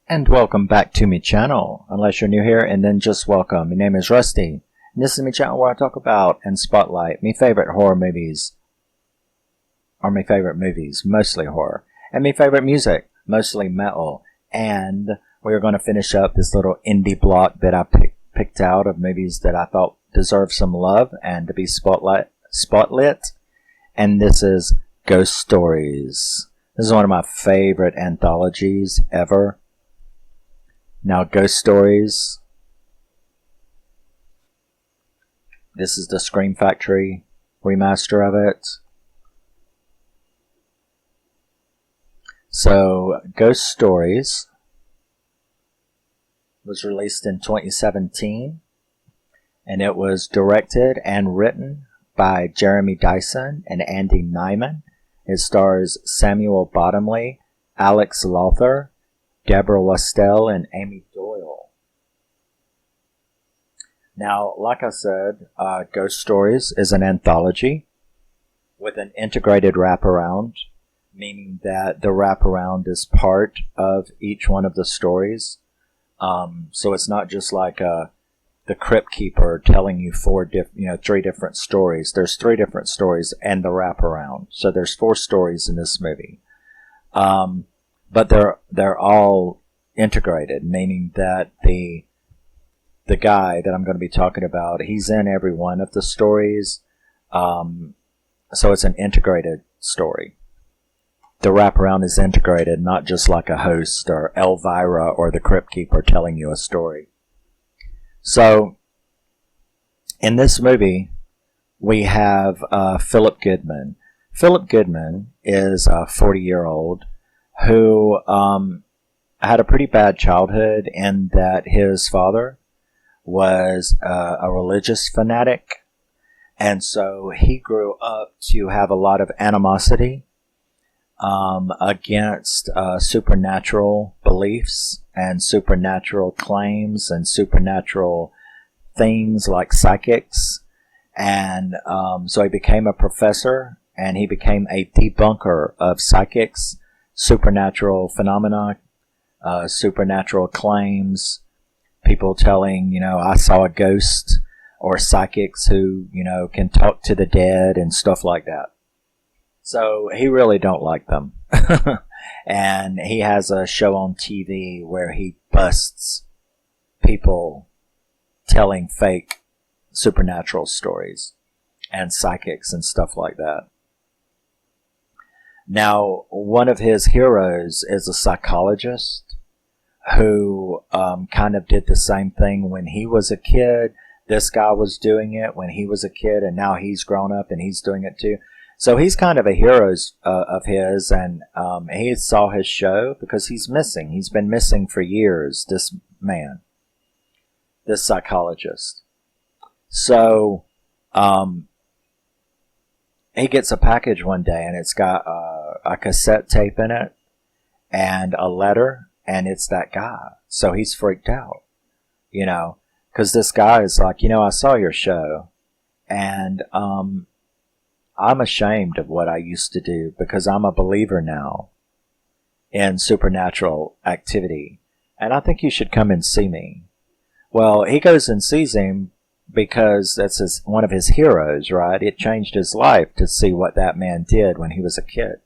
And welcome back to my channel, unless you're new here, and then just welcome. My name is Rusty, and this is my channel where I talk about and spotlight my favorite horror movies, or my favorite movies, mostly horror, and my favorite music, mostly metal. And we're going to finish up this little indie block that I picked out of movies that I thought deserve some love and to be spotlit. And this is Ghost Stories. This is one of my favorite anthologies ever. Now, Ghost Stories, this is the Scream Factory remaster of it. So, Ghost Stories was released in 2017, and it was directed and written by Jeremy Dyson and Andy Nyman. It stars Samuel Bottomley, Alex Lawther, Deborah Wastell, and Amy Doyle. Now, like I said, Ghost Stories is an anthology with an integrated wraparound, meaning that the wraparound is part of each one of the stories. So it's not just like the Crypt Keeper telling you three different stories. There's three different stories and the wraparound. So there's 4 stories in this movie. But they're all integrated, meaning that the guy that I'm going to be talking about, he's in every one of the stories. So it's an integrated story. The wraparound is integrated, not just like a host or Elvira or the Crypt Keeper telling you a story. So in this movie, we have Philip Goodman. Philip Goodman is a 40-year-old who had a pretty bad childhood in that his father was a religious fanatic, and so he grew up to have a lot of animosity against supernatural beliefs and supernatural claims and supernatural things like psychics, and so he became a professor and he became a debunker of psychics, supernatural phenomena, supernatural claims, people telling, I saw a ghost, or psychics who, can talk to the dead and stuff like that. So he really don't like them. And he has a show on TV where he busts people telling fake supernatural stories and psychics and stuff like that. Now, one of his heroes is a psychologist who kind of did the same thing when he was a kid. This guy was doing it when he was a kid, and now he's grown up and he's doing it too. So he's kind of a hero of his, and he saw his show because he's missing. He's been missing for years, this man, this psychologist. So he gets a package one day, and it's got a cassette tape in it and a letter, and it's that guy. So he's freaked out, because this guy is like, I saw your show, and I'm ashamed of what I used to do because I'm a believer now in supernatural activity, and I think you should come and see me. Well, he goes and sees him because that's one of his heroes, right? It changed his life to see what that man did when he was a kid.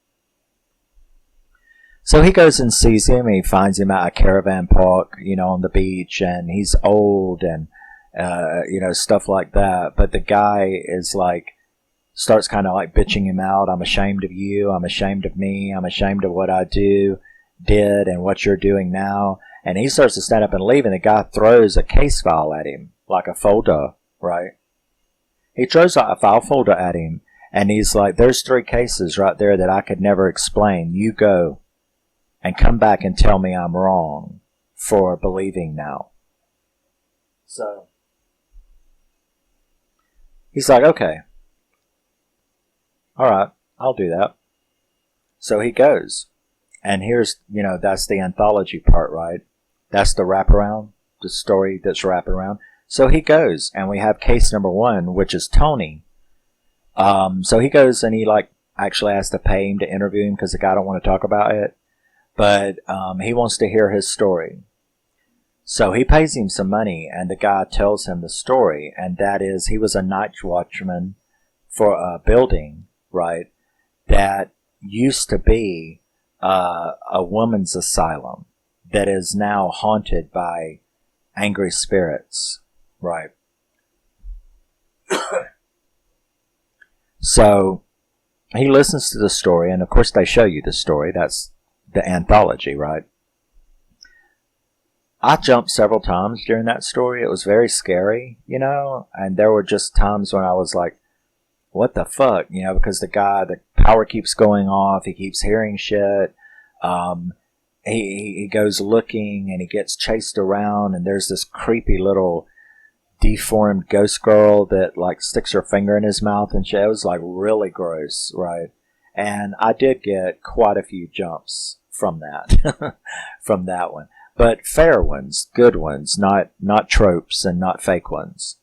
So he goes and sees him. He finds him at a caravan park, on the beach, and he's old and, stuff like that. But the guy is starts kind of bitching him out. I'm ashamed of you. I'm ashamed of me. I'm ashamed of what I did, and what you're doing now. And he starts to stand up and leave, and the guy throws a case file at him, like a folder, right? He throws a file folder at him, and he's like, there's 3 cases right there that I could never explain. You go and come back and tell me I'm wrong for believing now. So he's like, okay. All right, I'll do that. So he goes. And here's, that's the anthology part, right? That's the wraparound, the story that's wrapping around. So he goes, and we have case number 1, which is Tony. So he goes, and he actually has to pay him to interview him because the guy don't want to talk about it. but he wants to hear his story. So he pays him some money, and the guy tells him the story, and that is he was a night watchman for a building, right, that used to be a woman's asylum that is now haunted by angry spirits, right? So he listens to the story, and of course they show you the story. That's the anthology, right? I jumped several times during that story. It was very scary, and there were just times when I was like, what the fuck, because the power keeps going off, he keeps hearing shit, he goes looking, and he gets chased around, and there's this creepy little deformed ghost girl that like sticks her finger in his mouth and shit. It was like really gross, right? And I did get quite a few jumps from that, from that one. But fair ones, good ones, not tropes and not fake ones.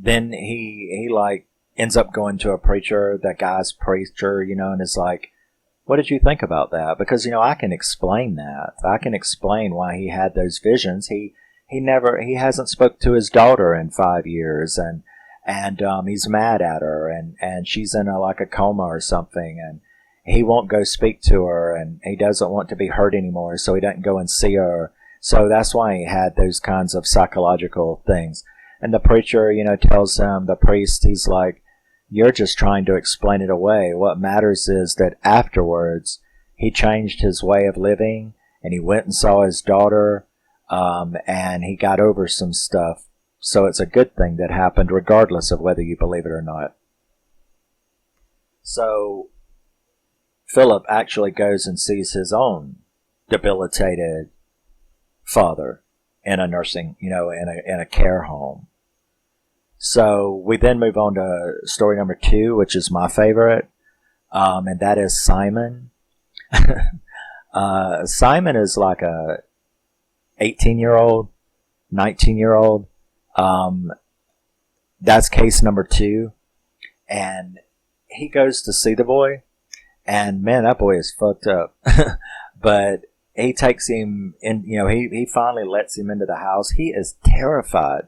Then he like ends up going to a preacher, that guy's preacher, and is like, what did you think about that? Because, I can explain that. I can explain why he had those visions. He hasn't spoke to his daughter in 5 years, and he's mad at her, and she's in a coma or something, and he won't go speak to her, and he doesn't want to be hurt anymore, so he doesn't go and see her. So that's why he had those kinds of psychological things. And the preacher, tells him, the priest, he's like, you're just trying to explain it away. What matters is that afterwards, he changed his way of living, and he went and saw his daughter, and he got over some stuff. So it's a good thing that happened, regardless of whether you believe it or not. So Philip actually goes and sees his own debilitated father in a nursing, in a care home. So we then move on to story number 2, which is my favorite, and that is Simon. Simon is like a 18-year-old, 19-year-old. That's case number 2, and he goes to see the boy. And man, that boy is fucked up. But he takes him in, he finally lets him into the house. He is terrified.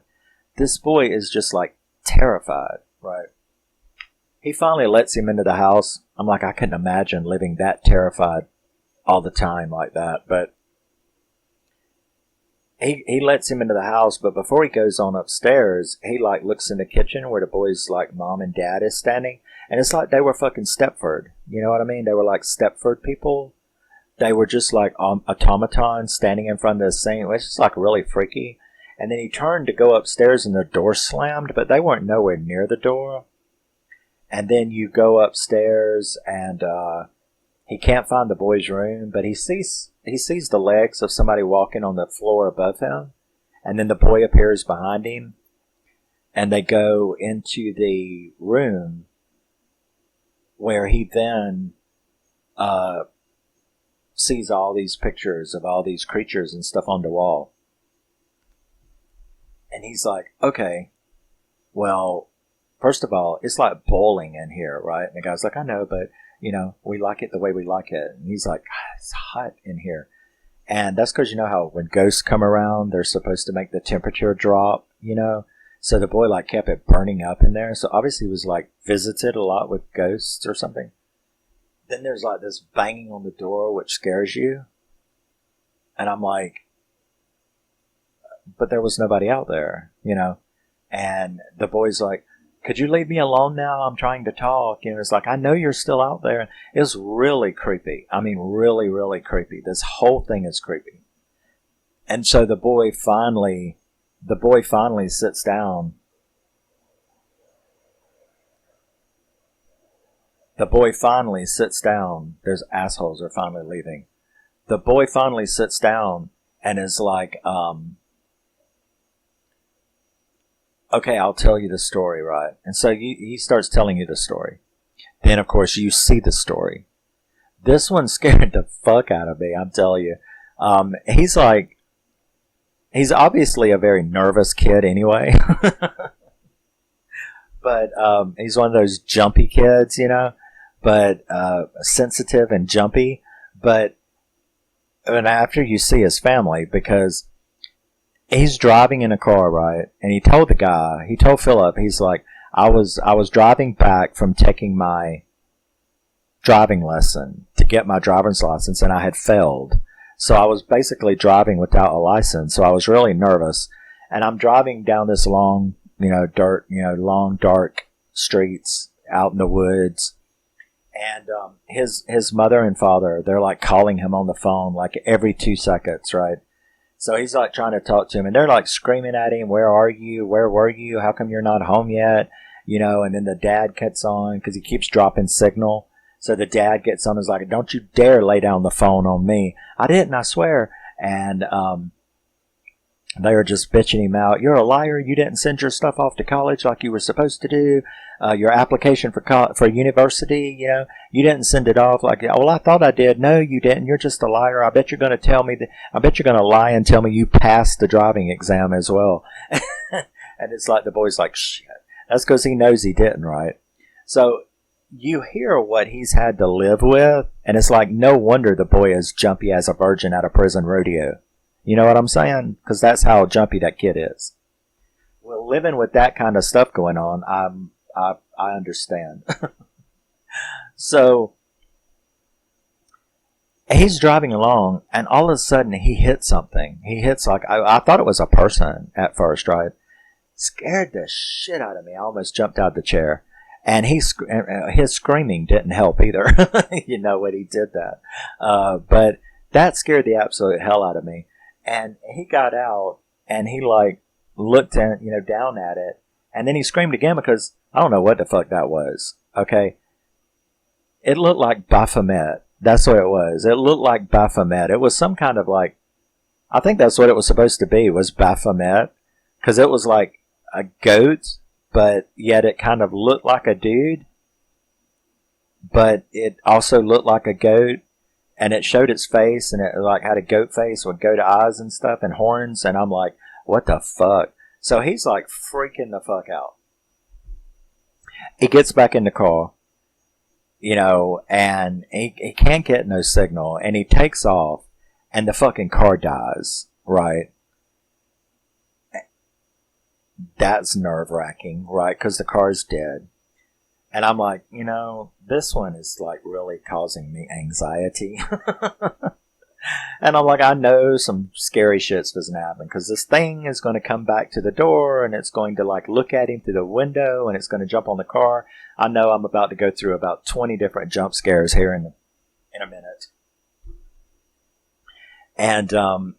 This boy is just like terrified, right? He finally lets him into the house. I'm like, I couldn't imagine living that terrified all the time like that. But he lets him into the house. But before he goes on upstairs, he like looks in the kitchen where the boy's like mom and dad is standing. And it's like they were fucking Stepford. You know what I mean? They were like Stepford people. They were just like automatons standing in front of the sink. It was just like really freaky. And then he turned to go upstairs and the door slammed, but they weren't nowhere near the door. And then you go upstairs and he can't find the boy's room, but he sees the legs of somebody walking on the floor above him. And then the boy appears behind him. And they go into the room where he then sees all these pictures of all these creatures and stuff on the wall. And he's like, okay, well, first of all, it's like boiling in here, right? And the guy's like, I know, but, we like it the way we like it. And he's like, God, it's hot in here. And that's because how when ghosts come around, they're supposed to make the temperature drop, So the boy like kept it burning up in there. So obviously he was like visited a lot with ghosts or something. Then there's like this banging on the door, which scares you. And I'm like, but there was nobody out there, And the boy's like, could you leave me alone now? I'm trying to talk. It's like, I know you're still out there. It was really creepy. I mean, really, really creepy. This whole thing is creepy. And so the boy finally sits down. The boy finally sits down. Those assholes are finally leaving. The boy finally sits down and is like, okay, I'll tell you the story, right? And so he starts telling you the story. Then, of course, you see the story. This one scared the fuck out of me, I'm telling you. He's obviously a very nervous kid anyway. But he's one of those jumpy kids, but sensitive and jumpy. But and after you see his family, because he's driving in a car, right? And he told Philip, he's like, I was driving back from taking my driving lesson to get my driver's license, and I had failed. So I was basically driving without a license. So I was really nervous, and I'm driving down this long, long dark streets out in the woods. And his mother and father, they're like calling him on the phone like every 2 seconds, right? So he's like trying to talk to him, and they're like screaming at him, "Where are you? Where were you? How come you're not home yet?" And then the dad gets on because he keeps dropping signal. So the dad gets on and is like, "Don't you dare lay down the phone on me." "I didn't, I swear." And they were just bitching him out. "You're a liar. You didn't send your stuff off to college like you were supposed to do. Your application for university, you didn't send it off." Like, "Well, I thought I did." "No, you didn't. You're just a liar. I bet you're going to tell me that. I bet you're going to lie and tell me you passed the driving exam as well." And it's like the boy's like, "Shit." That's because he knows he didn't, right? So you hear what he's had to live with, and it's like no wonder the boy is jumpy as a virgin at a prison rodeo. You know what I'm saying? Because that's how jumpy that kid is. Well, living with that kind of stuff going on, I understand. So he's driving along, and all of a sudden he hits something. He hits I thought it was a person at first, right? Scared the shit out of me. I almost jumped out of the chair. And his screaming didn't help either. You know what, he did that. But that scared the absolute hell out of me. And he got out, and he looked at, down at it, and then he screamed again because I don't know what the fuck that was. Okay, it looked like Baphomet. That's what it was. It looked like Baphomet. It was some kind of I think that's what it was supposed to be, was Baphomet, because it was like a goat, but yet it kind of looked like a dude, but it also looked like a goat. And it showed its face, and it had a goat face with goat eyes and stuff and horns. And I'm like, what the fuck? So he's freaking the fuck out. He gets back in the car, and he can't get no signal. And he takes off, and the fucking car dies, right? That's nerve-wracking, right? Because the car's dead. And I'm like, this one is really causing me anxiety. And I'm like, I know some scary shit's going to happen, because this thing is going to come back to the door, and it's going to look at him through the window, and it's going to jump on the car. I know I'm about to go through about 20 different jump scares here in a minute. And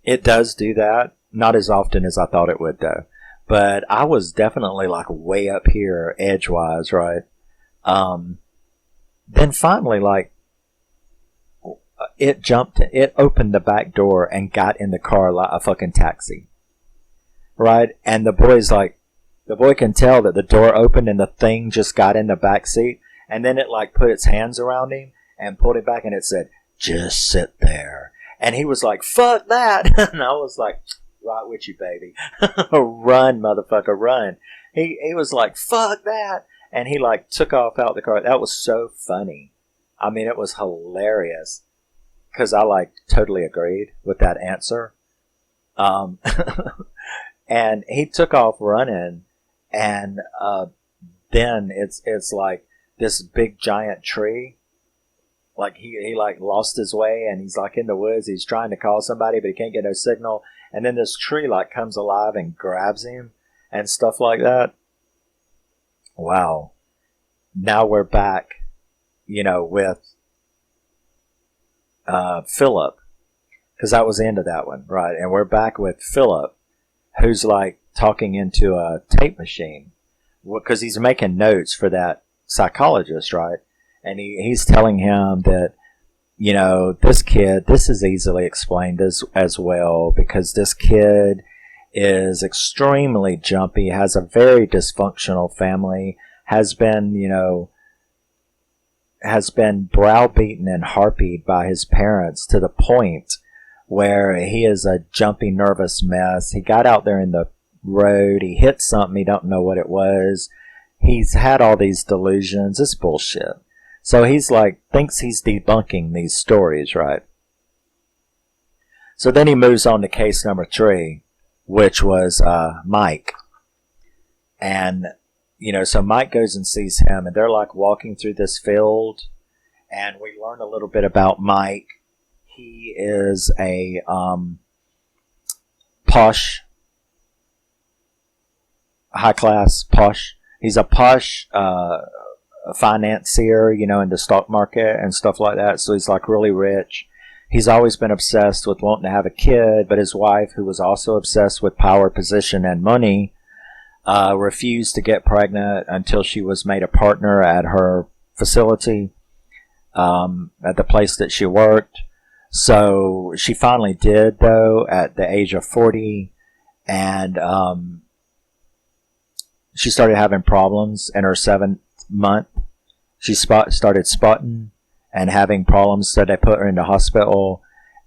it does do that. Not as often as I thought it would, though. But I was definitely way up here edgewise, right? Then finally, it opened the back door and got in the car like a fucking taxi, right? And the boy can tell that the door opened and the thing just got in the back seat, and then it put its hands around him and pulled him back, and it said, "Just sit there." And he was like, "Fuck that." And I was like, "Right with you, baby." Run, motherfucker, run. He was like, "Fuck that." And he took off out the car. That was so funny. I mean, it was hilarious. Because I totally agreed with that answer. And he took off running. And then it's this big giant tree. He lost his way, and he's in the woods. He's trying to call somebody, but he can't get no signal. And then this tree comes alive and grabs him and stuff like that. Wow. Now we're back, with Philip, because that was the end of that one, right? And we're back with Philip, who's talking into a tape machine, because he's making notes for that psychologist, right? And he's telling him that, this kid, this is easily explained as well, because this kid is extremely jumpy, has a very dysfunctional family, has been browbeaten and harpied by his parents to the point where he is a jumpy, nervous mess. He got out there in the road, he hit something, he don't know what it was. He's had all these delusions. It's bullshit. So he's like, thinks he's debunking these stories, right? So then he moves on to case number 3, which was Mike. And, so Mike goes and sees him, and they're like walking through this field, and we learn a little bit about Mike. He is a posh, high-class posh. He's a posh financier, in the stock market and stuff like that. So he's like really rich. He's always been obsessed with wanting to have a kid, but his wife, who was also obsessed with power, position, and money, refused to get pregnant until she was made a partner at her facility, at the place that she worked. So she finally did, though, at the age of 40, and she started having problems in her 7th month. She started spotting and having problems, so they put her in the hospital.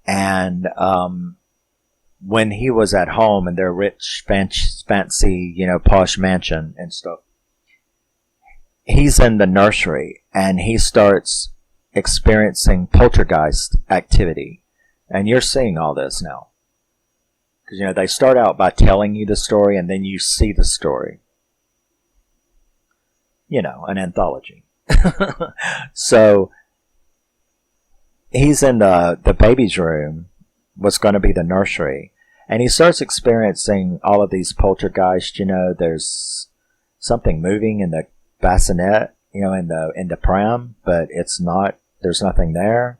And when he was at home in their rich, fancy, posh mansion and stuff, he's in the nursery, and he starts experiencing poltergeist activity. And you're seeing all this now. Because, they start out by telling you the story, and then you see the story. An anthology. So he's in the baby's room, what's going to be the nursery, and he starts experiencing all of these poltergeists. There's something moving in the bassinet, in the pram, but it's not. There's nothing there.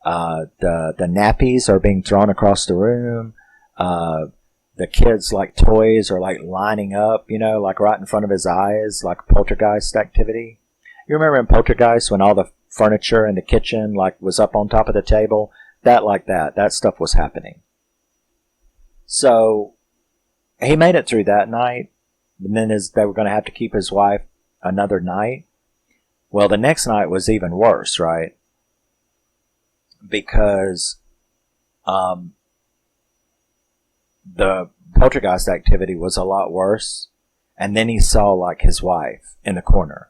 The nappies are being thrown across the room. The kids' toys are lining up, like right in front of his eyes, like poltergeist activity. You remember in Poltergeist when all the furniture in the kitchen was up on top of the table? That stuff was happening. So he made it through that night, and then they were going to have to keep his wife another night. Well, the next night was even worse, right? Because the poltergeist activity was a lot worse, and then he saw his wife in the corner,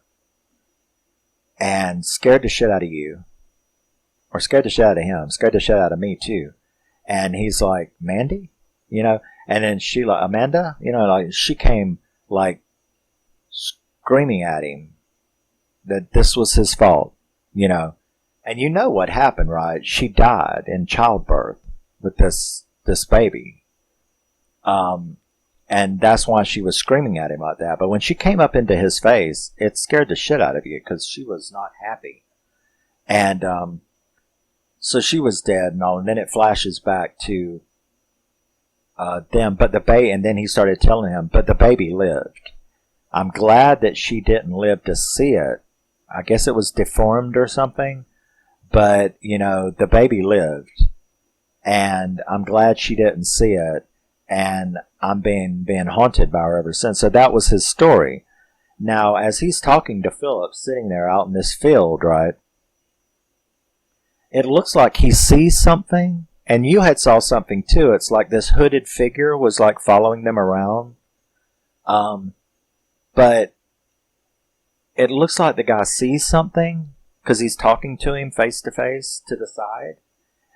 and scared the shit out of you, or scared the shit out of him, scared the shit out of me too. And he's like, Mandy, and then she Amanda, she came screaming at him that this was his fault, and what happened, right? She died in childbirth with this baby. And that's why she was screaming at him like that. But when she came up into his face, it scared the shit out of you, because she was not happy. And so she was dead and all. And then it flashes back to them. But and then he started telling him, but the baby lived. I'm glad that she didn't live to see it. I guess it was deformed or something. But, the baby lived. And I'm glad she didn't see it. And I'm being haunted by her ever since. So that was his story. Now, as he's talking to Philip, sitting there out in this field, right, it looks like he sees something. And you had saw something too. It's like this hooded figure was following them around. But it looks like the guy sees something, because he's talking to him face to face to the side.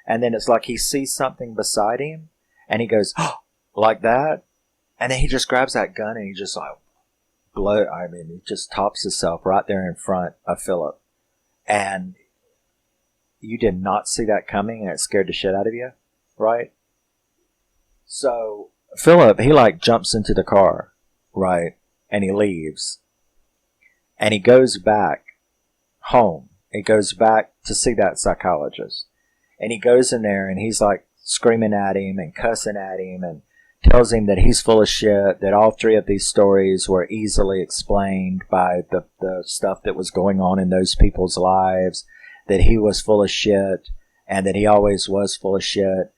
And then it's like he sees something beside him, and he goes, oh, like that, and then he just grabs that gun and he just he just tops himself right there in front of Philip. And you did not see that coming, and it scared the shit out of you, right? So Philip, he jumps into the car, right, and he leaves, and he goes back home. He goes back to see that psychologist, and he goes in there, and he's screaming at him and cussing at him, and tells him that he's full of shit, that all 3 of these stories were easily explained by the stuff that was going on in those people's lives, that he was full of shit, and that he always was full of shit.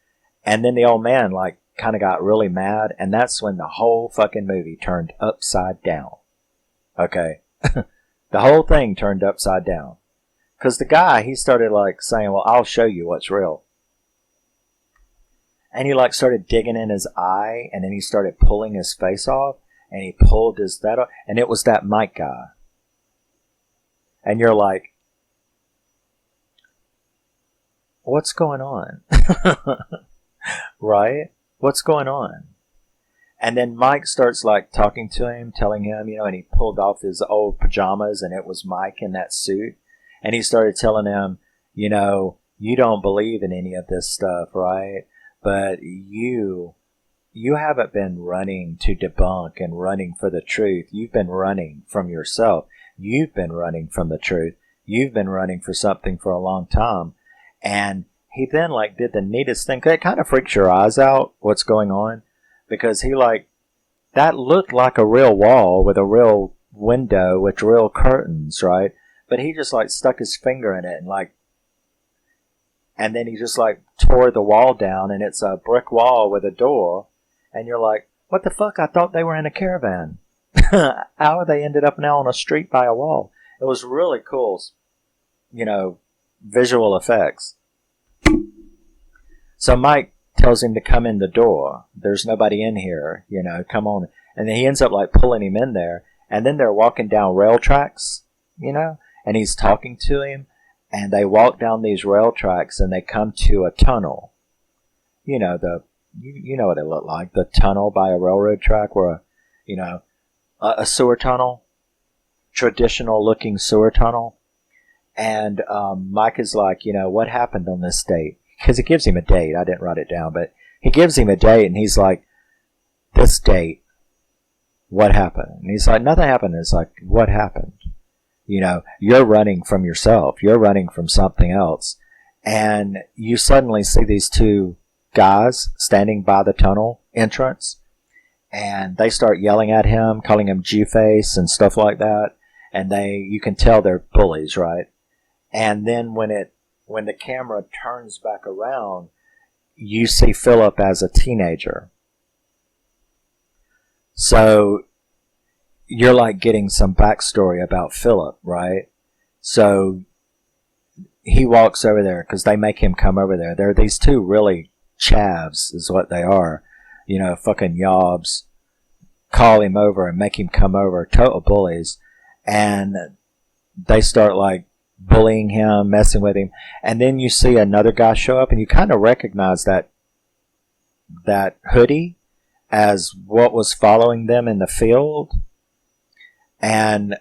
And then the old man, kind of got really mad, and that's when the whole fucking movie turned upside down. Okay? The whole thing turned upside down. Because the guy, he started, saying, well, I'll show you what's real. And he started digging in his eye, and then he started pulling his face off, and he pulled that off, and it was that Mike guy. And you're like, what's going on? Right? What's going on? And then Mike starts like talking to him, telling him, and he pulled off his old pajamas and it was Mike in that suit. And he started telling him, you don't believe in any of this stuff, right? But you haven't been running to debunk and running for the truth. You've been running from yourself. You've been running from the truth. You've been running for something for a long time. And he then like did the neatest thing. It kind of freaks your eyes out what's going on, because he like, that looked like a real wall with a real window with real curtains, right? But he just like stuck his finger in it and then he just like tore the wall down, and it's a brick wall with a door. And you're like, what the fuck? I thought they were in a caravan. How they ended up now on a street by a wall? It was really cool, visual effects. So Mike tells him to come in the door. There's nobody in here, come on. And then he ends up like pulling him in there. And then they're walking down rail tracks, and he's talking to him. And they walk down these rail tracks and they come to a tunnel. You know what it looked like, the tunnel by a railroad track where, a sewer tunnel, traditional looking sewer tunnel. And Mike is like, what happened on this date? Because he gives him a date. I didn't write it down, but he gives him a date and he's like, this date, what happened? And he's like, nothing happened. It's like, what happened? You're running from yourself. You're running from something else. And you suddenly see these two guys standing by the tunnel entrance, and they start yelling at him, calling him Jew-face and stuff like that. And you can tell they're bullies, right? And then when the camera turns back around, you see Philip as a teenager. So you're like getting some backstory about Philip, right? So he walks over there because they make him come over there. There are these two really chavs is what they are, fucking yobs. Call him over and make him come over, total bullies. And they start like bullying him, messing with him. And then you see another guy show up and you kind of recognize that hoodie as what was following them in the field. And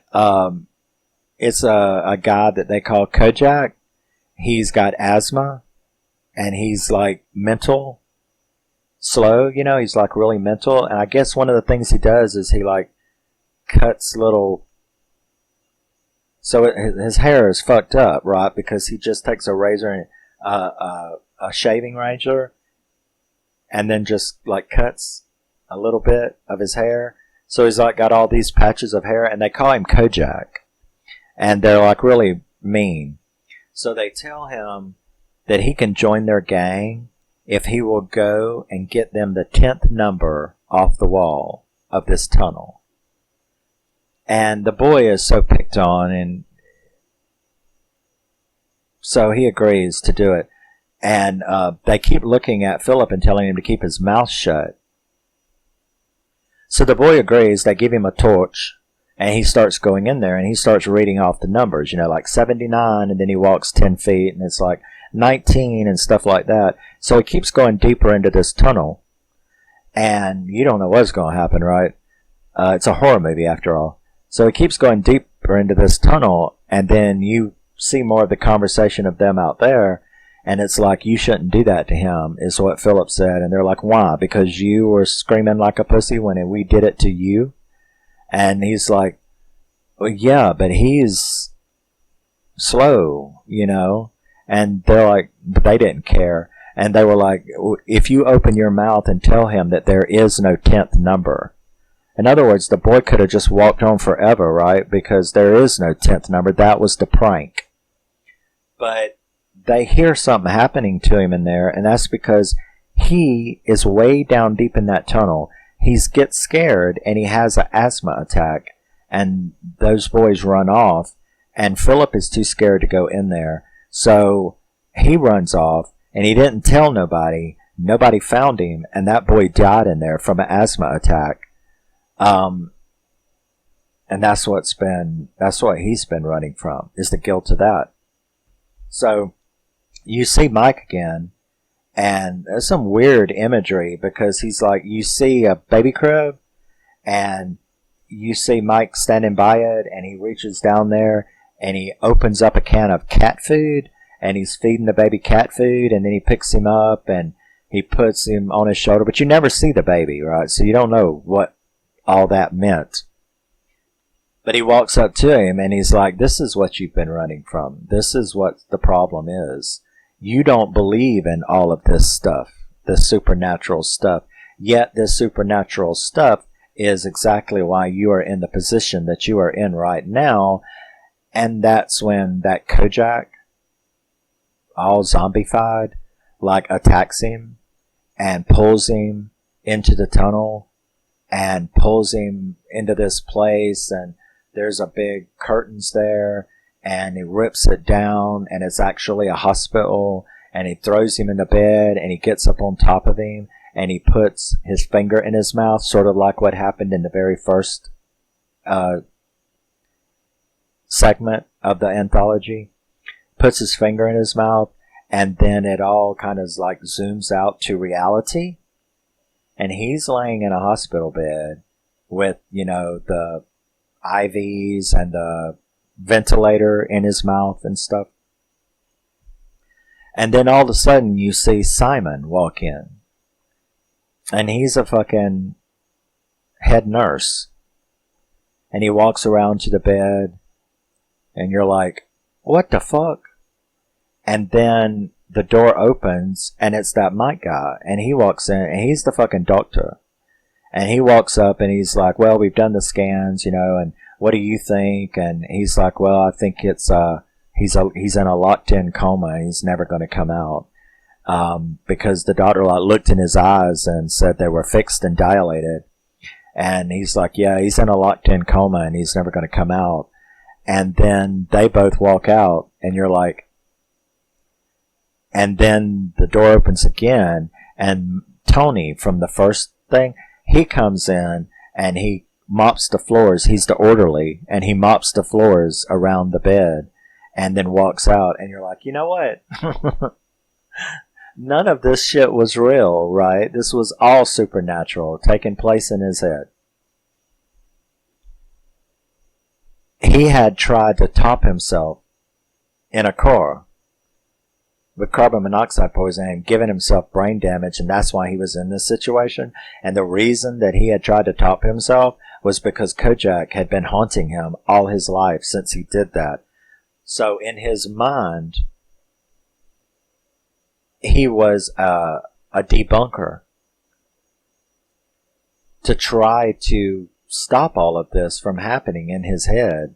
it's a guy that they call Kojak. He's got asthma, and he's like mental, slow, he's like really mental. And I guess one of the things he does is he like cuts little, so his hair is fucked up, right? Because he just takes a razor and a shaving razor, and then just like cuts a little bit of his hair. So he's like got all these patches of hair, and they call him Kojak. And they're like really mean. So they tell him that he can join their gang if he will go and get them the 10th number off the wall of this tunnel. And the boy is so picked on, and so he agrees to do it. And they keep looking at Philip and telling him to keep his mouth shut. So the boy agrees. They give him a torch, and he starts going in there, and he starts reading off the numbers, like 79, and then he walks 10 feet, and it's like 19 and stuff like that. So he keeps going deeper into this tunnel, and you don't know what's going to happen, right? It's a horror movie after all. So he keeps going deeper into this tunnel, and then you see more of the conversation of them out there, and it's like, you shouldn't do that to him, is what Philip said. And they're like, why? Because you were screaming like a pussy when we did it to you? And he's like, well, yeah, but he's slow, And they're like, but they didn't care. And they were like, if you open your mouth and tell him that there is no 10th number. In other words, the boy could have just walked on forever, right? Because there is no 10th number. That was the prank. But they hear something happening to him in there, and that's because he is way down deep in that tunnel. He gets scared, and he has an asthma attack, and those boys run off, and Philip is too scared to go in there. So he runs off, and he didn't tell nobody. Nobody found him, and that boy died in there from an asthma attack. And that's what he's been running from, is the guilt of that. So you see Mike again, and there's some weird imagery because he's like, you see a baby crib, and you see Mike standing by it, and he reaches down there, and he opens up a can of cat food, and he's feeding the baby cat food, and then he picks him up, and he puts him on his shoulder, but you never see the baby, right? So you don't know what all that meant. But he walks up to him, and he's like, this is what you've been running from. This is what the problem is. You don't believe in all of this stuff, this supernatural stuff. Yet this supernatural stuff is exactly why you are in the position that you are in right now. And that's when that Kojak, all zombified, like attacks him and pulls him into the tunnel and pulls him into this place, and there's a big curtains there, and he rips it down, and it's actually a hospital, and he throws him in the bed, and he gets up on top of him, and he puts his finger in his mouth, sort of like what happened in the very first segment of the anthology. Puts his finger in his mouth, and then it all kind of like zooms out to reality, and he's laying in a hospital bed with, you know, the IVs and the ventilator in his mouth and stuff. And then all of a sudden you see Simon walk in, and he's a fucking head nurse, and he walks around to the bed, and you're like, what the fuck? And then the door opens, and it's that Mike guy, and he walks in, and he's the fucking doctor. And he walks up, and he's like, well, we've done the scans, you know, and what do you think? And he's like, well, I think it's, he's in a locked-in coma, and he's never going to come out. Because the doctor like looked in his eyes and said they were fixed and dilated. And he's like, yeah, he's in a locked-in coma, and he's never going to come out. And then they both walk out, and you're like, and then the door opens again, and Tony from the first thing, he comes in, and he mops the floors. He's the orderly, and he mops the floors around the bed, and then walks out, and you're like, you know what? None of this shit was real, right? This was all supernatural, taking place in his head. He had tried to top himself in a car with carbon monoxide poisoning and given himself brain damage, and that's why he was in this situation. And the reason that he had tried to top himself was because Kojak had been haunting him all his life since he did that. So in his mind, he was a debunker to try to stop all of this from happening in his head.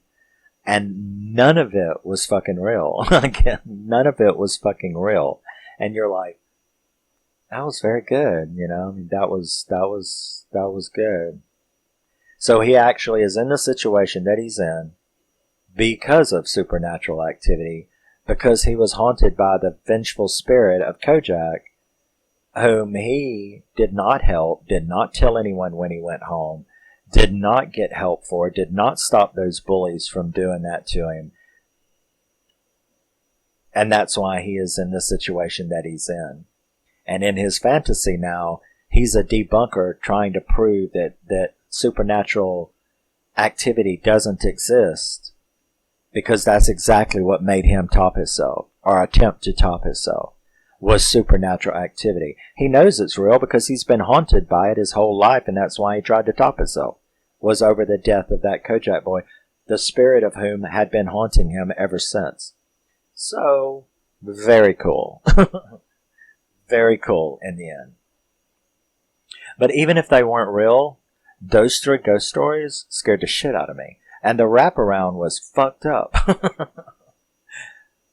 And none of it was fucking real. Again, none of it was fucking real. And you're like, that was very good, you know? I mean, that was good. So he actually is in the situation that he's in because of supernatural activity, because he was haunted by the vengeful spirit of Kojak, whom he did not help, did not tell anyone when he went home, did not get help for, did not stop those bullies from doing that to him. And that's why he is in the situation that he's in. And in his fantasy now, he's a debunker trying to prove that supernatural activity doesn't exist, because that's exactly what made him top himself, or attempt to top himself, was supernatural activity. He knows it's real because he's been haunted by it his whole life, and that's why he tried to top himself, was over the death of that Kojak boy, the spirit of whom had been haunting him ever since. So, very cool. Very cool in the end. But even if they weren't real, those three ghost stories scared the shit out of me. And the wraparound was fucked up.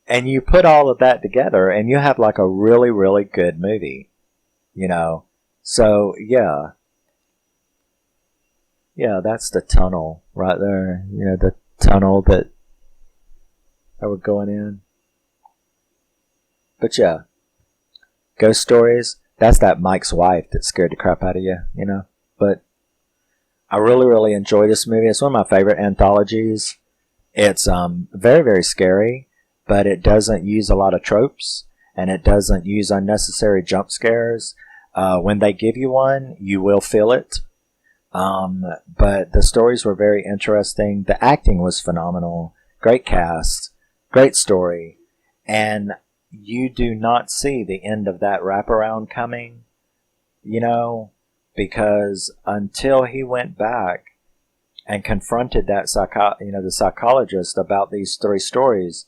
And you put all of that together, and you have like a really, really good movie. You know? So, yeah. Yeah, that's the tunnel right there. You know, the tunnel that we're going in. But yeah. Ghost stories, that's that Mike's wife that scared the crap out of you, you know? But I really, really enjoy this movie. It's one of my favorite anthologies. It's very, very scary, but it doesn't use a lot of tropes. and it doesn't use unnecessary jump scares. When they give you one, you will feel it. But the stories were very interesting. The acting was phenomenal. Great cast, great story, and you do not see the end of that wraparound coming, because until he went back and confronted that the psychologist about these 3 stories,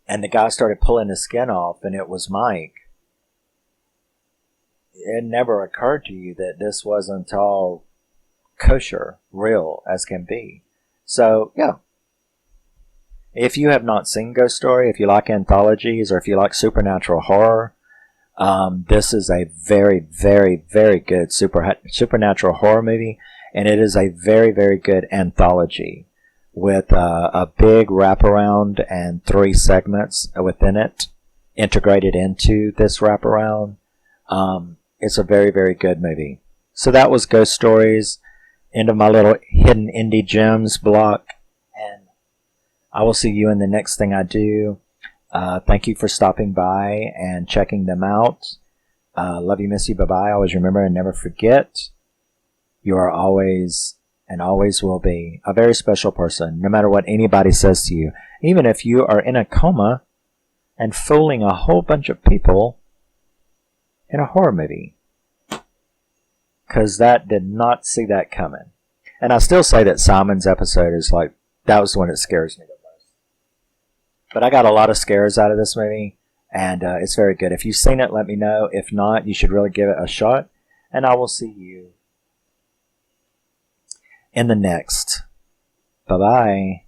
and the guy started pulling his skin off, and it was Mike. It never occurred to you that this wasn't all kosher, real as can be. So, yeah. If you have not seen Ghost Story, if you like anthologies, or if you like supernatural horror, this is a very, very, very good supernatural horror movie, and it is a very, very good anthology with a big wraparound and 3 segments within it integrated into this wraparound. It's a very, very good movie. So that was Ghost Stories, end of my little hidden indie gems block, and I will see you in the next thing I do. Thank you for stopping by and checking them out. Love you, miss you, bye-bye. Always remember and never forget, you are always and always will be a very special person, no matter what anybody says to you. Even if you are in a coma and fooling a whole bunch of people in a horror movie. Because that did not see that coming. And I still say that Simon's episode is like, that was the one that scares me the most. But I got a lot of scares out of this movie, and it's very good. If you've seen it, let me know. If not, you should really give it a shot. And I will see you in the next. Bye-bye.